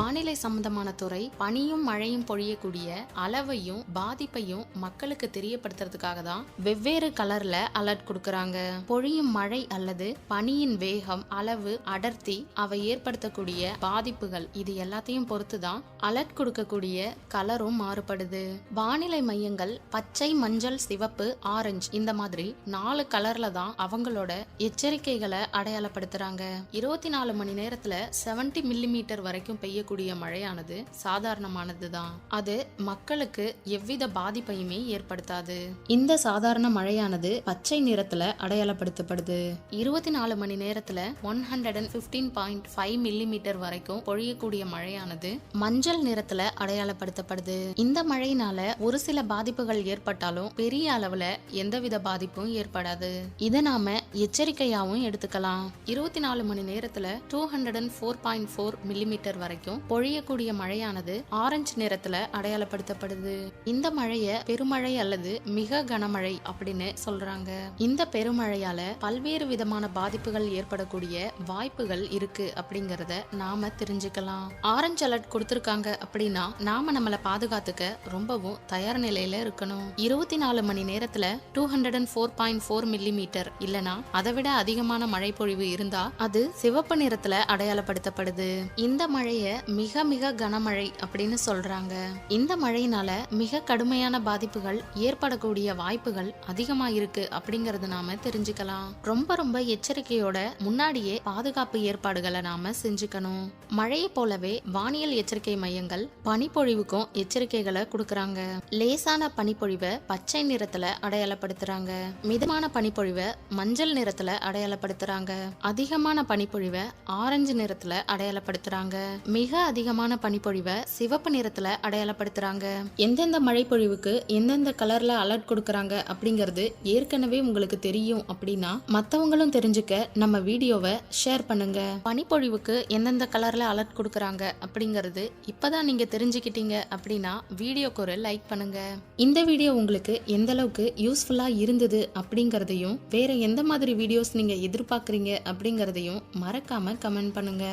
வானிலை சம்பந்தமான துறை பனியும் மழையும் பொழியக்கூடிய அளவையும் பாதிப்பையும் மக்களுக்கு தெரியப்படுத்துறதுக்காக தான் வெவ்வேறு கலர்ல அலர்ட் கொடுக்கறாங்க. பொழியும் மழை அல்லது பனியின் வேகம், அளவு, அடர்த்தி, அவை ஏற்படுத்தக்கூடிய பாதிப்புகள் இது எல்லாத்தையும் பொறுத்து தான் அலர்ட் கொடுக்கக்கூடிய கலரும் மாறுபடுது. வானிலை மையங்கள் பச்சை, மஞ்சள், சிவப்பு, ஆரஞ்சு இந்த மாதிரி 4 கலர்ல தான் அவங்களோட எச்சரிக்கைகளை அடையாளப்படுத்துறாங்க. 24 மணி நேரத்துல 70 மில்லிமீட்டர் வரைக்கும் பெய்யக்கூடிய மழையானது சாதாரணமானது தான். அது மக்களுக்கு எவ்வித பாதிப்பையுமே ஏற்படுத்தாது. இந்த சாதாரண மழையானது பச்சை நிறத்துல அடையாளப்படுத்தப்படுது. 24 மணி நேரத்துல 115.5 மில்லிமீட்டர் வரைக்கும் பொழியக்கூடிய மழையானது மஞ்சள் நிறத்துல அடையாளப்படுத்தப்படுது. இந்த மழையினால ஒரு சில பாதிப்புகள் ஏற்பட்டாலும் பெரிய அளவுல எந்தவித பாதிப்பும் ஏற்படாது. இதை நாம எச்சரிக்கையாவும் எடுத்துக்கலாம். 24 மணி நேரத்துல 204.4 மில்லிமீட்டர் வரைக்கும் பொழியக்கூடிய மழையானது ஆரஞ்சு நிறத்துல அடையாளப்படுத்தப்படுது. இந்த மழைய பெருமழை அல்லது மிக கனமழை அப்படின்னு சொல்றாங்க. இந்த பெருமழையால பல்வேறு விதமான பாதிப்புகள் ஏற்படக்கூடிய வாய்ப்புகள் இருக்கு அப்படிங்கறத நாம தெரிஞ்சுக்கலாம். ஆரஞ்சு அலர்ட் கொடுத்திருக்காங்க அப்படின்னா நாம நம்மளை பாதுகாத்துக்க ரொம்பவும் தயார் நிலையில இருக்கணும். 24 மணி நேரத்துல 204.4 மில்லிமீட்டர் இல்லனா அதை விட அதிகமான மழை பொழிவு இருந்தா அது சிவப்பு நிறத்துல அடையாளப்படுத்தப்படுது. இந்த மழைய மிக மிக கனமழை அப்படின்னு சொல்றாங்க. இந்த மழையினால மிக கடுமையான பாதிப்புகள் ஏற்படக்கூடிய வாய்ப்புகள் அதிகமா இருக்கு அப்படிங்கறத நாம தெரிஞ்சுக்கலாம். ரொம்ப ரொம்ப எச்சரிக்கையோட முன்னாடியே பாதுகாப்பு ஏற்பாடுகளை நாம செஞ்சுக்கணும். மழையை போலவே வானியல் எச்சரிக்கை மையங்கள் பனிப்பொழிவுக்கும் எச்சரிக்கைகளை கொடுக்கறாங்க. லேசான பனிப்பொழிவை பச்சை நிறத்துல அடையாளப்படுத்துறாங்க. மிதமான பனிப்பொழிவை மஞ்சள் நிறத்துல அடையாளப்படுத்துறாங்க. அதிகமான பனிப்பொழிவை ஆரஞ்சு நிறத்துல அடையாளப்படுத்துறாங்க. மிக அதிகமான பனிப்பொழிவை சிவப்பு நிறத்துல அடையாளப்படுத்துறாங்க. எந்தெந்த மழை பொழிவுக்கு எந்தெந்த கலர்ல அலர்ட் கொடுக்கறாங்க அப்படிங்கறது ஏற்கனவே உங்களுக்கு தெரியும் அப்படின்னா மத்தவங்களும் தெரிஞ்சுக்க நம்ம வீடியோவை ஷேர் பண்ணுங்க. பனிப்பொழிவுக்கு எந்தெந்த கலர்ல அலர்ட் கொடுக்கறாங்க அப்படிங்கறது இப்பதான் நீங்க தெரிஞ்சுக்கிட்டீங்க அப்படின்னா வீடியோக்கு ஒரு லைக் பண்ணுங்க. இந்த வீடியோ உங்களுக்கு எந்த அளவுக்கு யூஸ்ஃபுல்லா இருந்தது அப்படிங்கறதையும் வேற எந்த மாதிரி வீடியோஸ் நீங்க எதிர்பார்க்கறீங்க அப்படிங்கறதையும் மறக்காம கமெண்ட் பண்ணுங்க.